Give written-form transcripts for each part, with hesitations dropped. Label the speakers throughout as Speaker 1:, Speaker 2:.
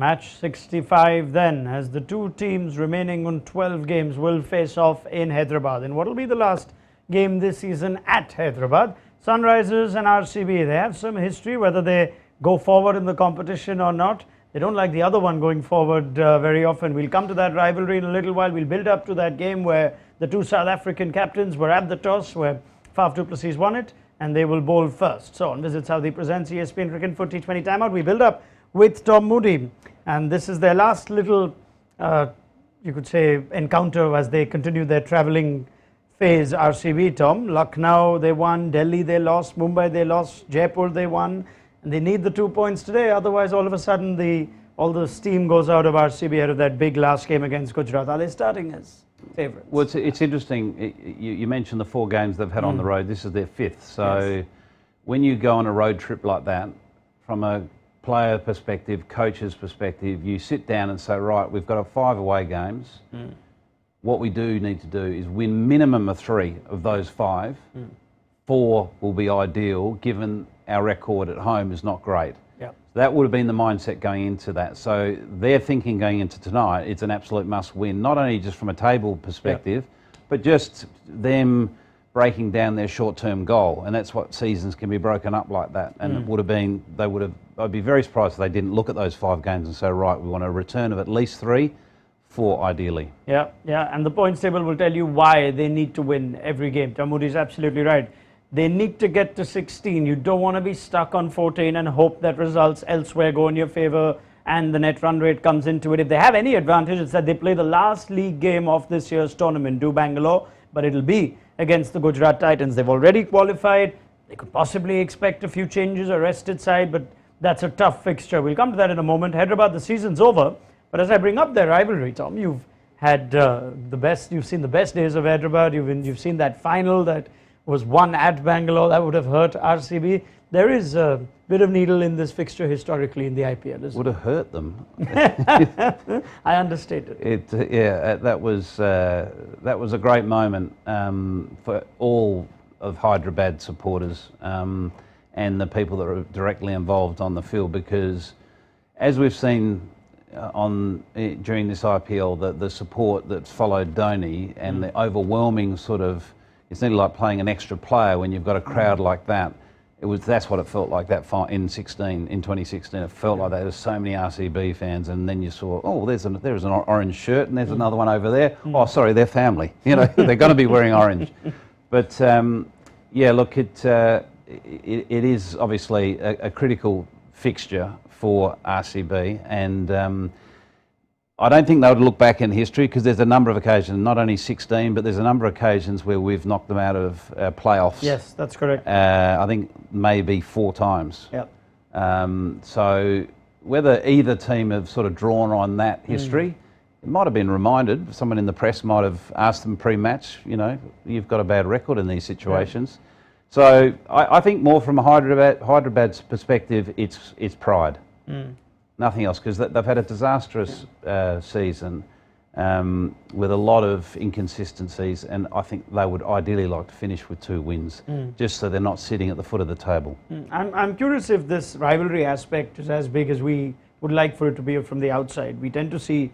Speaker 1: Match 65 then, as the two teams remaining on 12 games will face off in Hyderabad in what will be the last game this season at Hyderabad. Sunrisers and RCB, they have some history, whether they go forward in the competition or not. They don't like the other one going forward very often. We'll come to that rivalry in a little while. We'll build up to that game where the two South African captains were at the toss, where Faf du Plessis won it, and they will bowl first. So on Visit Saudi presents ESPN Cricket for T20 Timeout. We build up with Tom Moody, and this is their last little, you could say, encounter as they continue their travelling phase. RCB, Tom, Lucknow they won, Delhi they lost, Mumbai they lost, Jaipur they won, and they need the 2 points today. Otherwise, all of a sudden, all the steam goes out of RCB ahead of that big last game against Gujarat. Are they starting as favourites?
Speaker 2: Well, it's interesting. You mentioned the 4 games they've had on the road. This is their 5th. So yes, when you go on a road trip like that, from a player perspective, coach's perspective, you sit down and say, right, we've got 5 away games. What we do need to do is win minimum of 3 of those 5. 4 will be ideal, given our record at home is not great.
Speaker 1: Yep.
Speaker 2: That would have been the mindset going into that. So their thinking going into tonight, it's an absolute must win, not only just from a table perspective, but just them breaking down their short-term goal. And that's what seasons can be broken up like that. And it would have been, I'd be very surprised if they didn't look at those 5 games and say, right, we want a return of at least 3, 4 ideally.
Speaker 1: Yeah, and the points table will tell you why they need to win every game. Tom Moody is absolutely right. They need to get to 16. You don't want to be stuck on 14 and hope that results elsewhere go in your favour and the net run rate comes into it. If they have any advantage, it's that they play the last league game of this year's tournament, do Bangalore, but it'll be against the Gujarat Titans. They've already qualified. They could possibly expect a few changes, a rested side, but that's a tough fixture. We'll come to that in a moment. Hyderabad, the season's over, but as I bring up their rivalry, Tom, you've had you've seen the best days of Hyderabad. You've seen that final that was won at Bangalore. That would have hurt RCB. There is a bit of needle in this fixture historically in the IPL.
Speaker 2: Would have hurt them.
Speaker 1: I understated.
Speaker 2: That was a great moment for all of Hyderabad supporters and the people that are directly involved on the field, because as we've seen during this IPL, the support that's followed Dhoni and the overwhelming sort of, it's nearly like playing an extra player when you've got a crowd like that. That's what it felt like that in 2016. It felt like that. There's so many RCB fans, and then you saw, oh, there's an orange shirt, and there's another one over there. Oh, sorry, they're family. You know, they're going to be wearing orange. But yeah, look, it is obviously a critical fixture for RCB, and I don't think they would look back in history, because there's a number of occasions, not only 16, but there's a number of occasions where we've knocked them out of playoffs.
Speaker 1: Yes, that's correct.
Speaker 2: I think maybe 4 times.
Speaker 1: Yep.
Speaker 2: So whether either team have sort of drawn on that history, it might have been reminded. Someone in the press might have asked them pre-match, you know, you've got a bad record in these situations. Yep. So I think more from a Hyderabad's perspective, it's pride. Nothing else, because they've had a disastrous season with a lot of inconsistencies, and I think they would ideally like to finish with 2 wins, just so they're not sitting at the foot of the table.
Speaker 1: I'm curious if this rivalry aspect is as big as we would like for it to be from the outside. We tend to see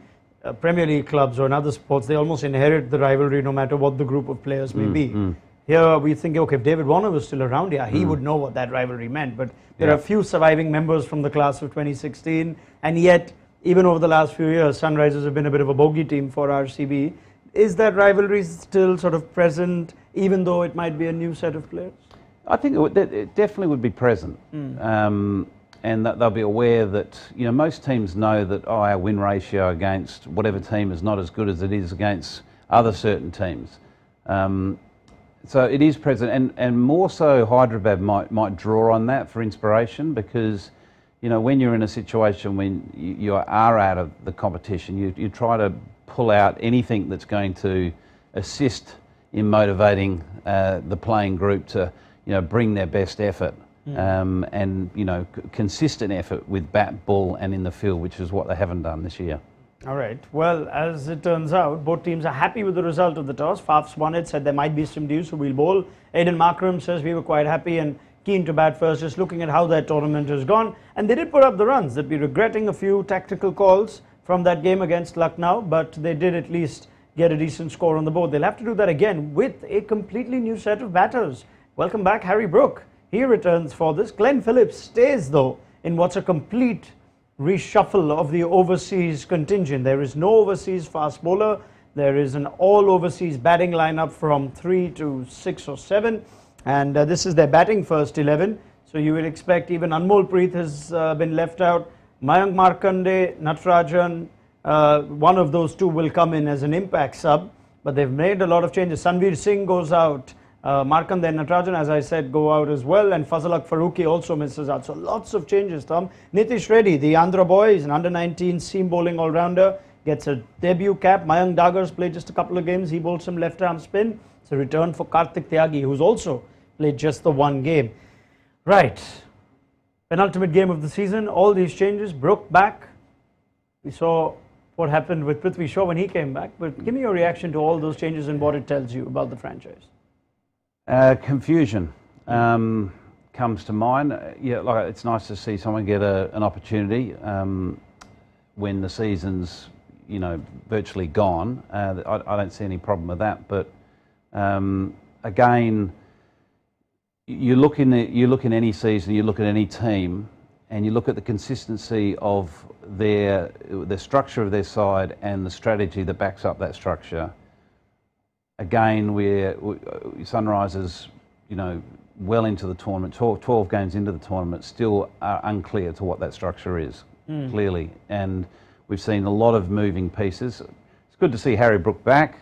Speaker 1: Premier League clubs or in other sports, they almost inherit the rivalry no matter what the group of players may be. Here we think, okay, if David Warner was still around, he would know what that rivalry meant. But there are few surviving members from the class of 2016, and yet, even over the last few years, Sunrisers have been a bit of a bogey team for RCB. Is that rivalry still sort of present, even though it might be a new set of players?
Speaker 2: I think it definitely would be present. And that they'll be aware that, you know, most teams know that our win ratio against whatever team is not as good as it is against other certain teams. So it is present, and more so Hyderabad might draw on that for inspiration, because, you know, when you're in a situation when you are out of the competition, you try to pull out anything that's going to assist in motivating the playing group to, you know, bring their best effort. And, you know, consistent effort with bat, ball and in the field, which is what they haven't done this year.
Speaker 1: All right. Well, as it turns out, both teams are happy with the result of the toss. Faf's won it, said there might be some due, so we'll bowl. Aidan Markram says we were quite happy, and keen to bat first, just looking at how their tournament has gone. And they did put up the runs. They'd be regretting a few tactical calls from that game against Lucknow, but they did at least get a decent score on the board. They'll have to do that again with a completely new set of batters. Welcome back, Harry Brook. He returns for this. Glenn Phillips stays, though, in what's a complete reshuffle of the overseas contingent. There is no overseas fast bowler. There is an all overseas batting lineup from 3 to 6 or 7. And this is their batting first 11. So you will expect even Anmol Preet has been left out. Mayank Markande, Natarajan, one of those two will come in as an impact sub. But they've made a lot of changes. Sanveer Singh goes out. Markande and Natarajan, as I said, go out as well. And Fazalak Farooqi also misses out. So lots of changes, Tom. Nitish Reddy, the Andhra boy, is an under-19 seam bowling all-rounder. Gets a debut cap. Mayank Dagar's played just a couple of games. He bowled some left-arm spin. It's a return for Karthik Tyagi, who's also played just the one game. Right. Penultimate game of the season. All these changes. Brook back. We saw what happened with Prithvi Shaw when he came back. But give me your reaction to all those changes and what it tells you about the franchise.
Speaker 2: Confusion comes to mind. Yeah, like it's nice to see someone get an opportunity when the season's, you know, virtually gone. I don't see any problem with that. But again, you look in any season, you look at any team, and you look at the consistency of the structure of their side and the strategy that backs up that structure. Again, Sunrisers, you know, well into the tournament, 12 games into the tournament, still are unclear to what that structure is, clearly. And we've seen a lot of moving pieces. It's good to see Harry Brook back.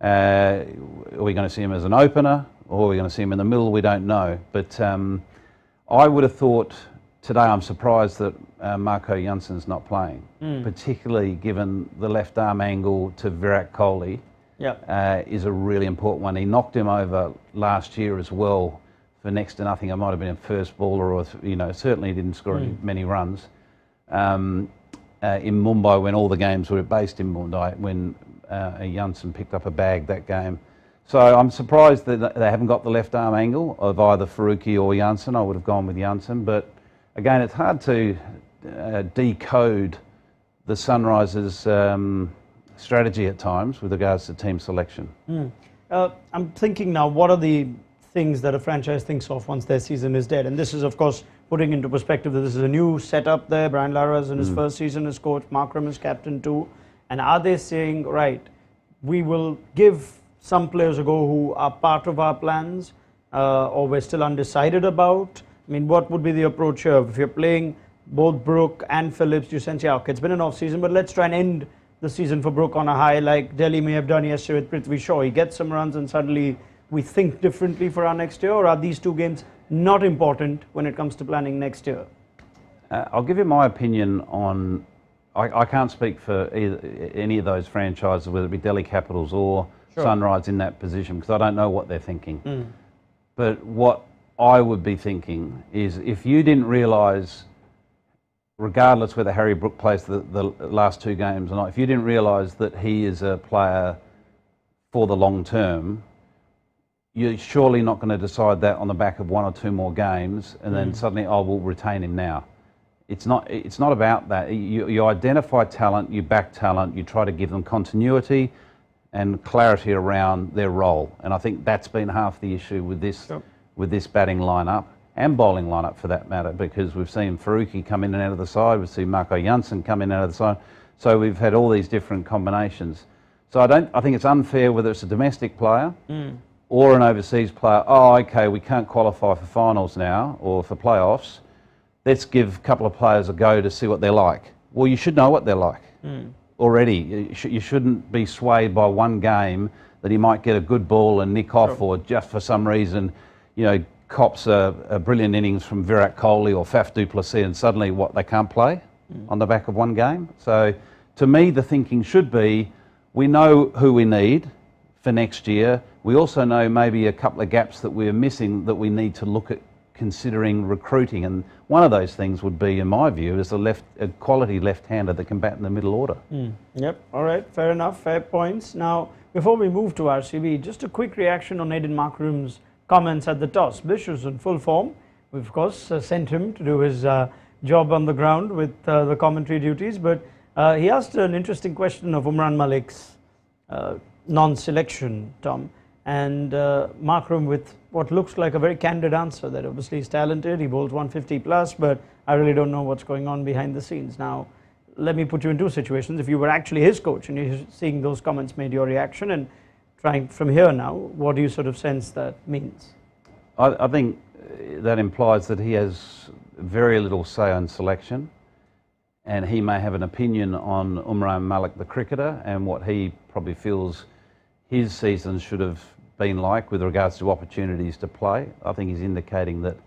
Speaker 2: Are we going to see him as an opener, or are we going to see him in the middle? We don't know. But I would have thought today, I'm surprised that Marco Janssen's not playing, particularly given the left arm angle to Virat Kohli. Is a really important one. He knocked him over last year as well for next to nothing. It might have been a first baller, or you know, certainly didn't score many runs. In Mumbai, when all the games were based in Mumbai, when Janssen picked up a bag that game. So I'm surprised that they haven't got the left arm angle of either Farooqi or Janssen. I would have gone with Janssen, but again, it's hard to decode the Sunrisers' strategy at times with regards to team selection.
Speaker 1: I'm thinking now, what are the things that a franchise thinks of once their season is dead? And this is, of course, putting into perspective that this is a new setup there. Brian Lara is in his first season as coach. Markram is captain too. And are they saying, right, we will give some players a go who are part of our plans or we're still undecided about? I mean, what would be the approach here? If you're playing both Brook and Phillips, you sense, yeah, okay, it's been an off season, but let's try and end the season for Brook on a high, like Delhi may have done yesterday with Prithvi Shaw. He gets some runs and suddenly we think differently for our next year, or are these two games not important when it comes to planning next year?
Speaker 2: I'll give you my opinion on, I can't speak for any of those franchises, whether it be Delhi Capitals or Sunrise in that position, because I don't know what they're thinking. But what I would be thinking is, if you didn't realise, regardless whether Harry Brook plays the last two games or not, if you didn't realise that he is a player for the long term, you're surely not going to decide that on the back of one or two more games and then suddenly, oh, we'll retain him now. It's not about that. You identify talent, you back talent, you try to give them continuity and clarity around their role. And I think that's been half the issue with this batting lineup and bowling lineup for that matter, because we've seen Farooqi come in and out of the side, we've seen Marco Janssen come in and out of the side, so we've had all these different combinations. So I think it's unfair whether it's a domestic player or an overseas player. Oh, okay, we can't qualify for finals now or for playoffs. Let's give a couple of players a go to see what they're like. Well, you should know what they're like already. You shouldn't be swayed by one game that he might get a good ball and nick off, or just for some reason, you know, cops a brilliant innings from Virat Kohli or Faf du Plessis, and suddenly they can't play on the back of one game. So to me, the thinking should be, we know who we need for next year. We also know maybe a couple of gaps that we're missing that we need to look at considering recruiting. And one of those things would be, in my view, is a quality left-hander that can bat in the middle order.
Speaker 1: Yep, all right, fair enough, fair points. Now, before we move to RCB, just a quick reaction on Aiden Markram's comments at the toss. Bish was in full form, We, of course, sent him to do his job on the ground with the commentary duties, but he asked an interesting question of Umran Malik's non-selection, Tom, and Markram with what looks like a very candid answer that obviously he's talented, he bowls 150 plus, but I really don't know what's going on behind the scenes. Now, let me put you in two situations. If you were actually his coach and you're seeing those comments made your reaction, and trying from here now, what do you sort of sense that means?
Speaker 2: I think that implies that he has very little say on selection, and he may have an opinion on Umran Malik, the cricketer, and what he probably feels his season should have been like with regards to opportunities to play. I think he's indicating that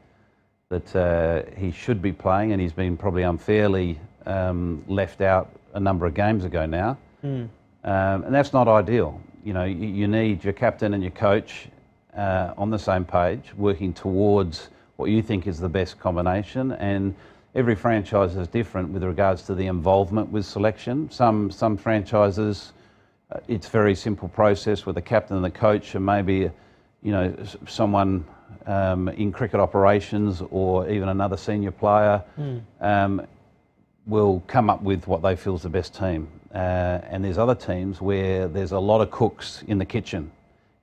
Speaker 2: he should be playing, and he's been probably unfairly left out a number of games ago now, and that's not ideal. You know, you need your captain and your coach on the same page, working towards what you think is the best combination. And every franchise is different with regards to the involvement with selection. Some franchises, it's a very simple process with the captain and the coach, and maybe, you know, someone in cricket operations or even another senior player will come up with what they feel is the best team. And there's other teams where there's a lot of cooks in the kitchen,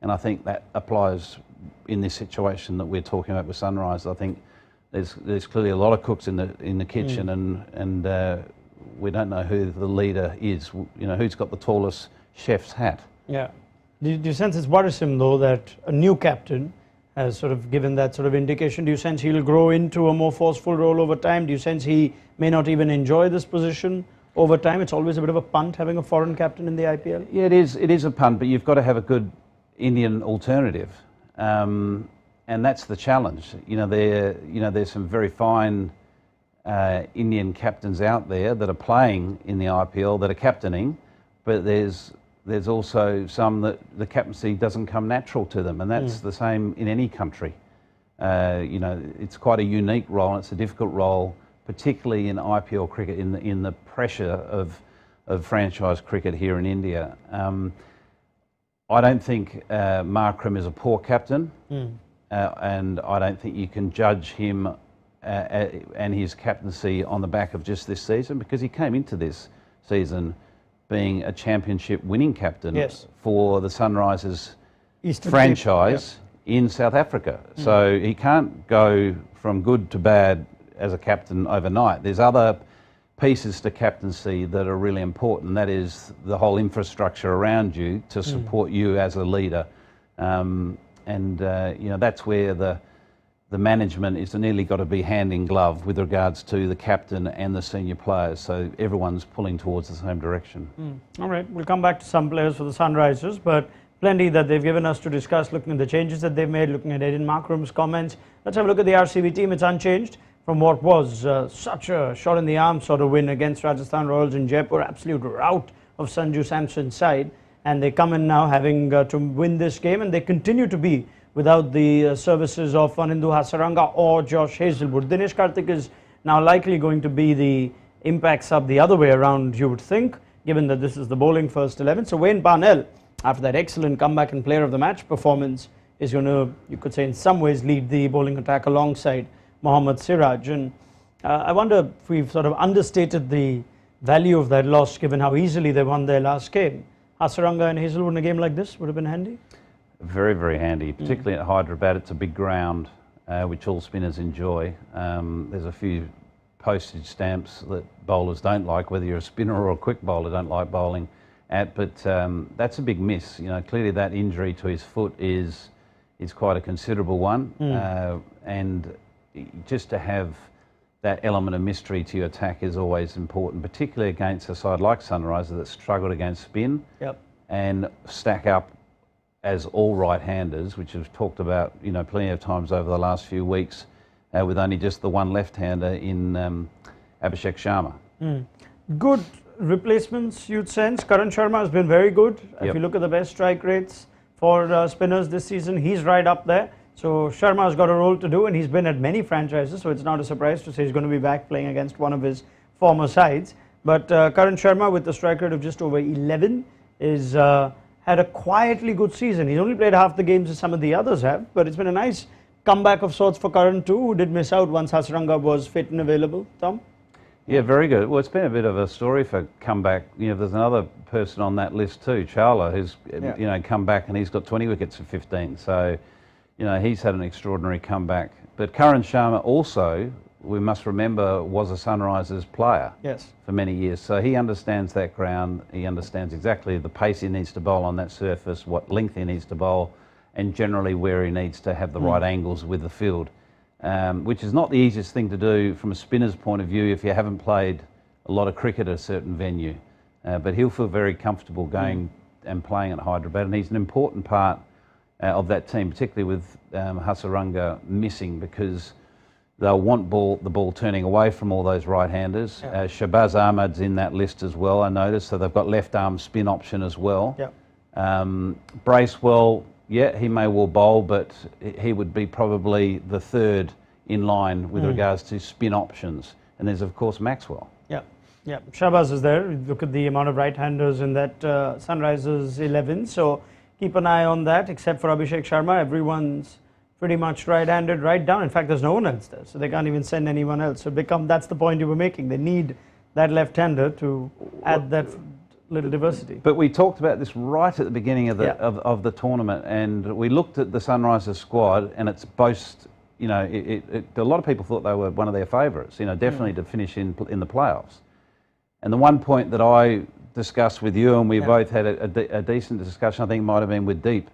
Speaker 2: and I think that applies in this situation that we're talking about with Sunrise. I think there's clearly a lot of cooks in the kitchen, and we don't know who the leader is. You know, who's got the tallest chef's hat. Yeah.
Speaker 1: Do you sense it's worrisome though that a new captain has sort of given that sort of indication? Do you sense he'll grow into a more forceful role over time? Do you sense he may not even enjoy this position over time? It's always a bit of a punt having a foreign captain in the IPL.
Speaker 2: Yeah, it is. It is a punt, but you've got to have a good Indian alternative, and that's the challenge. There's some very fine Indian captains out there that are playing in the IPL that are captaining, but there's also some that the captaincy doesn't come natural to them, and that's the same in any country. It's quite a unique role, and it's a difficult role, particularly in IPL cricket, in the pressure of franchise cricket here in India. I don't think Markram is a poor captain, and I don't think you can judge him and his captaincy on the back of just this season, because he came into this season being a championship winning captain for the Sunrisers franchise in South Africa. So he can't go from good to bad as a captain overnight. There's other pieces to captaincy that are really important. That is the whole infrastructure around you to support you as a leader. That's where the management is nearly got to be hand in glove with regards to the captain and the senior players, so everyone's pulling towards the same direction.
Speaker 1: All right, we'll come back to some players for the Sunrisers, but plenty that they've given us to discuss, looking at the changes that they've made, looking at Aiden Markram's comments. Let's have a look at the RCB team. It's unchanged from what was such a shot in the arm sort of win against Rajasthan Royals in Jaipur, absolute rout of Sanju Samson's side, and they come in now having to win this game, and they continue to be without the services of Anindu Hasaranga or Josh Hazelwood. Dinesh Karthik is now likely going to be the impact sub the other way around, you would think, given that this is the bowling first 11. So Wayne Parnell, after that excellent comeback and player of the match performance, is going to, you could say in some ways, lead the bowling attack alongside Mohammad Siraj. And I wonder if we've sort of understated the value of that loss, given how easily they won their last game. Hasaranga and Hazelwood in a game like this would have been handy?
Speaker 2: Very, very handy, particularly at Hyderabad. It's a big ground, which all spinners enjoy. There's a few postage stamps that bowlers don't like, whether you're a spinner or a quick bowler, don't like bowling at, but that's a big miss. You know, clearly that injury to his foot is quite a considerable one, and just to have that element of mystery to your attack is always important, particularly against a side like Sunrisers that struggled against spin and stack up as all right-handers, which we've talked about, you know, plenty of times over the last few weeks, with only just the one left-hander in Abhishek Sharma.
Speaker 1: Good replacements, you'd sense. Karan Sharma has been very good. If you look at the best strike rates for spinners this season, he's right up there. So Sharma's got a role to do, and he's been at many franchises, so it's not a surprise to say he's going to be back playing against one of his former sides. But Karan Sharma, with the strike rate of just over 11, is had a quietly good season. He's only played half the games as some of the others have, but it's been a nice comeback of sorts for Karan too, who did miss out once Hasaranga was fit and available, Tom?
Speaker 2: Yeah, very good. Well, it's been a bit of a story for comeback. There's another person on that list too, Charla, who's come back and he's got 20 wickets for 15. So, he's had an extraordinary comeback. But Karan Sharma also, we must remember, was a Sunrisers player for many years. So he understands that ground. He understands exactly the pace he needs to bowl on that surface, what length he needs to bowl, and generally where he needs to have the right angles with the field. Which is not the easiest thing to do from a spinner's point of view if you haven't played a lot of cricket at a certain venue. But he'll feel very comfortable going and playing at Hyderabad, and he's an important part of that team, particularly with Hasaranga missing, because they'll want the ball turning away from all those right-handers. Shahbaz Ahmad's in that list as well, I noticed, so they've got left-arm spin option as well. Bracewell, yeah, he may well bowl, but he would be probably the third in line with regards to spin options. And there's, of course, Maxwell.
Speaker 1: Yeah, Shahbaz is there. Look at the amount of right-handers in that Sunrisers 11. So keep an eye on that, except for Abhishek Sharma. Everyone's pretty much right-handed right down. In fact, there's no one else there, so they can't even send anyone else. So that's the point you were making. They need that left-hander to add that little diversity. But
Speaker 2: we talked about this right at the beginning of the tournament, and we looked at the Sunrisers squad, and it's boast. A lot of people thought they were one of their favourites. Definitely to finish in the playoffs. And the one point that I discussed with you, and we both had a decent discussion, I think it might have been with Deep,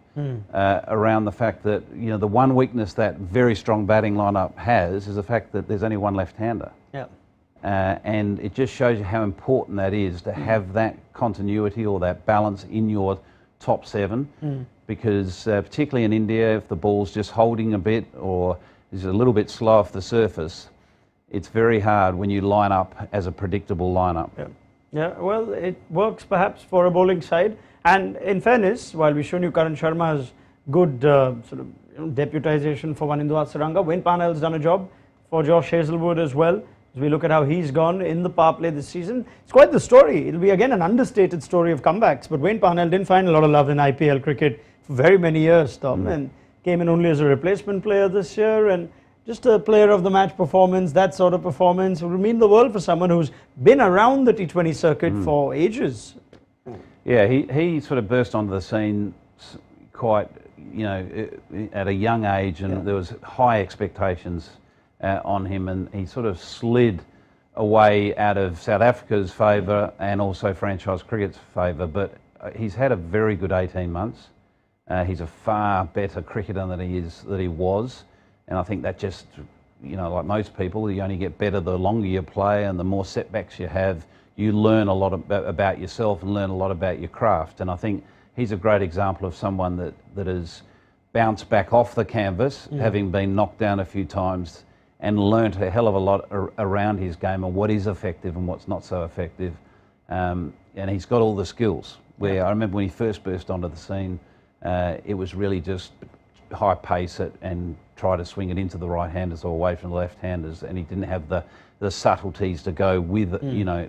Speaker 2: around the fact that the one weakness that very strong batting lineup has is the fact that there's only one left-hander. And it just shows you how important that is to have that continuity or that balance in your top seven, because particularly in India, if the ball's just holding a bit or is a little bit slow off the surface, it's very hard when you line up as a predictable lineup. Well, it works perhaps for a bowling side. And in fairness, while we've shown you Karan Sharma's good sort of deputization for Wanindu Hasaranga, Wayne Parnell's done a job for Josh Hazlewood as well. As we look at how he's gone in the power play this season, it's quite the story. It'll be again an understated story of comebacks. But Wayne Parnell didn't find a lot of love in IPL cricket for very many years, Tom, and came in only as a replacement player this year, and just a player of the match performance. That sort of performance would mean the world for someone who's been around the T20 circuit for ages. Yeah, he sort of burst onto the scene quite, at a young age, and there was high expectations on him, and he sort of slid away out of South Africa's favour and also franchise cricket's favour. But he's had a very good 18 months. He's a far better cricketer than he was, and I think that just, like most people, you only get better the longer you play and the more setbacks you have. You learn a lot about yourself and learn a lot about your craft. And I think he's a great example of someone that has bounced back off the canvas, having been knocked down a few times, and learnt a hell of a lot around his game and what is effective and what's not so effective. And he's got all the skills. Where I remember when he first burst onto the scene, it was really just high pace it and try to swing it into the right-handers or away from the left-handers, and he didn't have the subtleties to go with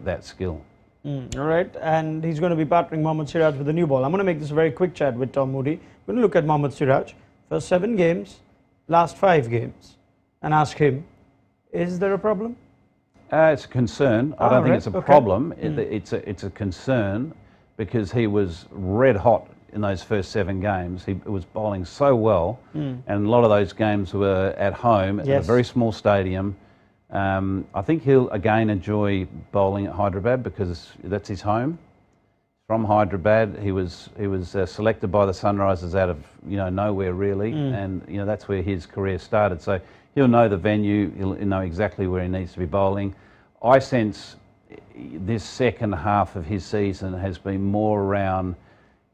Speaker 2: that skill. All right, and he's going to be partnering Mohammad Siraj with the new ball. I'm going to make this a very quick chat with Tom Moody. We're going to look at Mohammad Siraj, first 7 games, last 5 games, and ask him, is there a problem? It's a concern. I don't think it's a problem. It's a concern, because he was red hot in those first 7 games. He was bowling so well, and a lot of those games were at home at a very small stadium. I think he'll again enjoy bowling at Hyderabad because that's his home. From Hyderabad, he was selected by the Sunrisers out of nowhere really, and that's where his career started. So he'll know the venue. He'll know exactly where he needs to be bowling. I sense this second half of his season has been more around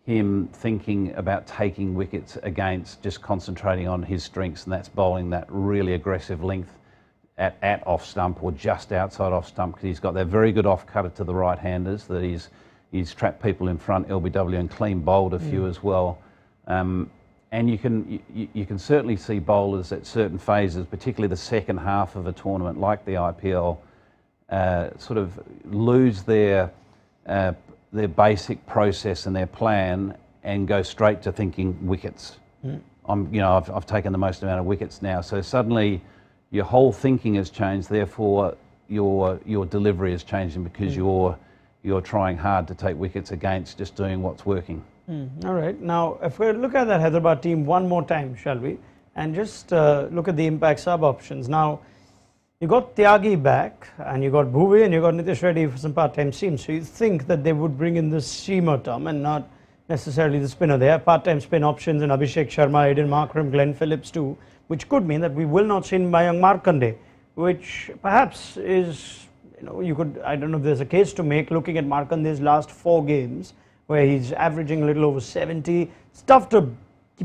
Speaker 2: him thinking about taking wickets against just concentrating on his strengths, and that's bowling that really aggressive length at off stump or just outside off stump, because he's got that very good off cutter to the right-handers that he's trapped people in front, LBW, and clean bowled a few as well. And you can certainly see bowlers at certain phases, particularly the second half of a tournament like the IPL, sort of lose their basic process and their plan and go straight to thinking wickets I've taken the most amount of wickets now. So suddenly your whole thinking has changed, therefore your delivery is changing because you're trying hard to take wickets against just doing what's working.
Speaker 1: All right. Now, if we look at that Hyderabad team one more time, shall we? And just look at the impact sub options. Now, you got Tyagi back, and you got Bhuvi, and you got Nitish Reddy for some part-time seams. So you think that they would bring in the seamer, Tom, and not necessarily the spinner. They have part-time spin options in Abhishek Sharma, Aiden Markram, Glenn Phillips too, which could mean that we will not see Mayank Markande, which perhaps is, I don't know if there's a case to make looking at Markande's last 4 games, where he's averaging a little over 70. It's tough to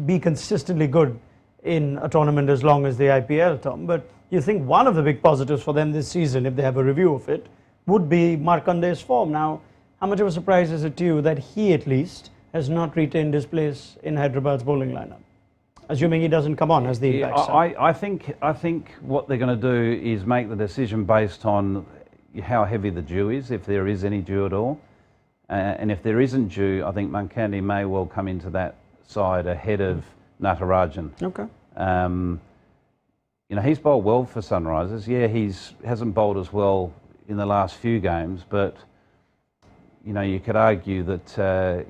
Speaker 1: be consistently good in a tournament as long as the IPL, Tom, but you think one of the big positives for them this season, if they have a review of it, would be Markande's form. Now, how much of a surprise is it to you that he at least has not retained his place in Hyderabad's bowling lineup, assuming he doesn't come on as the impact sub?
Speaker 2: I think what they're going to do is make the decision based on how heavy the dew is, if there is any dew at all. And if there isn't dew, I think Markande may well come into that side ahead of Natarajan.
Speaker 1: Okay.
Speaker 2: He's bowled well for Sunrisers. Yeah, hasn't bowled as well in the last few games, but you could argue that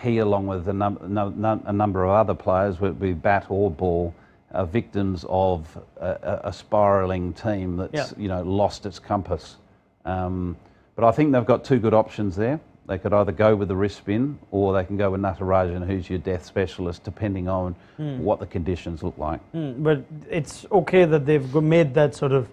Speaker 2: he, along with a number of other players, would be bat or ball, are victims of a spiralling team that's lost its compass. But I think they've got 2 good options there. They could either go with the wrist spin or they can go with Natarajan, who's your death specialist, depending on what the conditions look like.
Speaker 1: But it's okay that they've made that sort of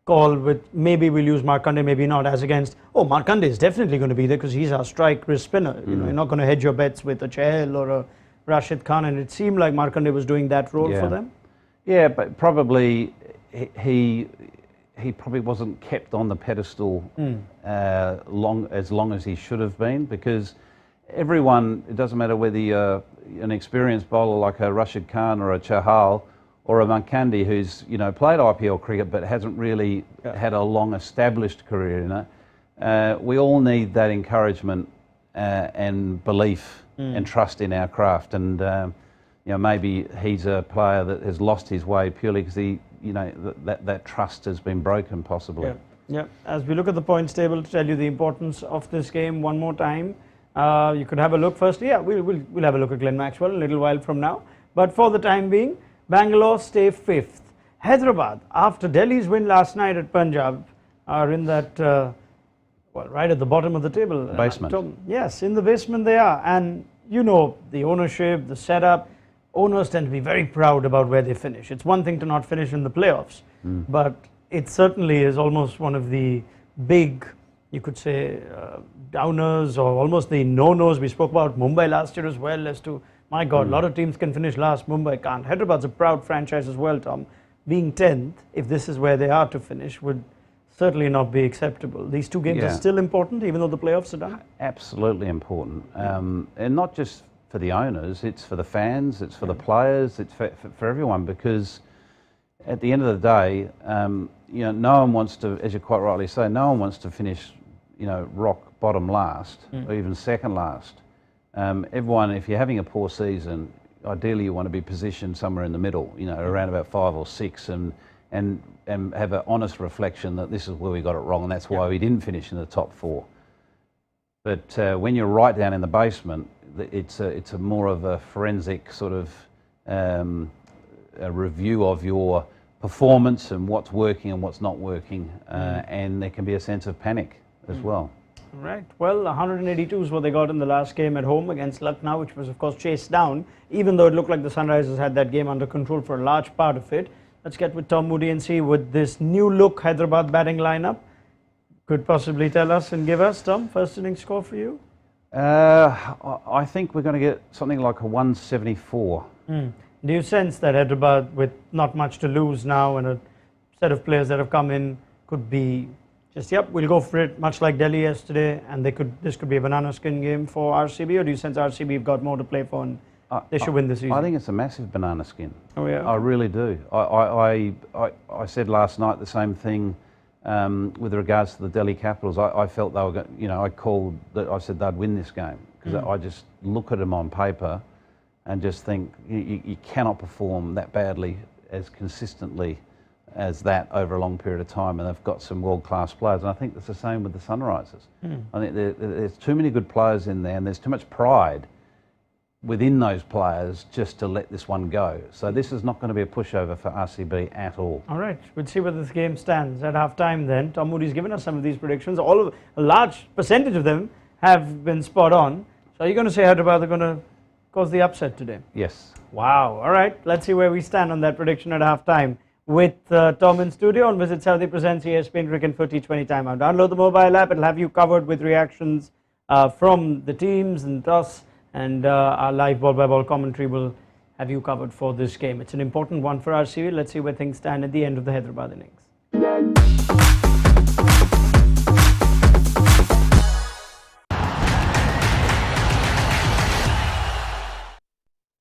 Speaker 1: call with maybe we'll use Markande, maybe not, as against, Markande is definitely going to be there because he's our strike wrist spinner. You're not going to hedge your bets with a Chahal or a Rashid Khan, and it seemed like Markande was doing that role for them. Yeah,
Speaker 2: but probably he probably wasn't kept on the pedestal as long as he should have been, because everyone, it doesn't matter whether you're an experienced bowler like a Rashid Khan or a Chahal or a Markande who's played IPL cricket but hasn't really had a long established career. We all need that encouragement and belief and trust in our craft, and maybe he's a player that has lost his way purely because that trust has been broken, possibly.
Speaker 1: Yeah. As we look at the points table, to tell you the importance of this game one more time, you could have a look first. Yeah, we'll have a look at Glenn Maxwell a little while from now. But for the time being, Bangalore stay 5th. Hyderabad, after Delhi's win last night at Punjab, are in that, right at the bottom of the table.
Speaker 2: Basement.
Speaker 1: Yes, in the basement they are. And the ownership, the setup, owners tend to be very proud about where they finish. It's one thing to not finish in the playoffs, but it certainly is almost one of the big, you could say, downers or almost the no-nos. We spoke about Mumbai last year as well as to, my God, a lot of teams can finish last, Mumbai can't. Hyderabad's a proud franchise as well, Tom. Being 10th, if this is where they are to finish, would certainly not be acceptable. These 2 games are still important, even though the playoffs are done?
Speaker 2: Absolutely important. And not just for the owners, it's for the fans, it's for the players, it's for everyone, because at the end of the day, no one wants to, as you quite rightly say, no one wants to finish, rock bottom last or even second last. Everyone, if you're having a poor season, ideally you want to be positioned somewhere in the middle, around about 5 or 6, and have an honest reflection that this is where we got it wrong and that's why we didn't finish in the top 4. But when you're right down in the basement, it's a more of a forensic sort of a review of your performance and what's working and what's not working, and there can be a sense of panic as well.
Speaker 1: Right. Well, 182 is what they got in the last game at home against Lucknow, which was of course chased down, even though it looked like the Sunrisers had that game under control for a large part of it. Let's get with Tom Moody and see with this new look Hyderabad batting lineup. Could possibly tell us and give us, Tom, first innings score for you?
Speaker 2: I think we're going to get something like a 174.
Speaker 1: Do you sense that Hyderabad, with not much to lose now and a set of players that have come in, could be just, we'll go for it, much like Delhi yesterday, and this could be a banana skin game for RCB, or do you sense RCB have got more to play for and they should win this season?
Speaker 2: I think it's a massive banana skin.
Speaker 1: Oh yeah?
Speaker 2: I really do. I said last night the same thing with regards to the Delhi Capitals. I felt they were going, I said they'd win this game because I just look at them on paper. and just think you cannot perform that badly as consistently as that over a long period of time, and they've got some world-class players, and I think it's the same with the Sunrisers. I think there's too many good players in there, and there's too much pride within those players just to let this one go. So this is not going to be a pushover for RCB at all.
Speaker 1: All right, we'll see where this game stands at half-time then. Tom Moody's given us some of these predictions. A large percentage of them have been spot on. So are you going to say Hyderabad are going to cause the upset today?
Speaker 2: Yes.
Speaker 1: Wow. All right, let's see where we stand on that prediction at half-time with Tom in studio on Visit Saudi presents ESPN Cricket for T20 Time. Download the mobile app. It'll have you covered with reactions from the teams and us. And our live ball-by-ball commentary will have you covered for this game. It's an important one for RCB. Let's see where things stand at the end of the Hyderabad innings.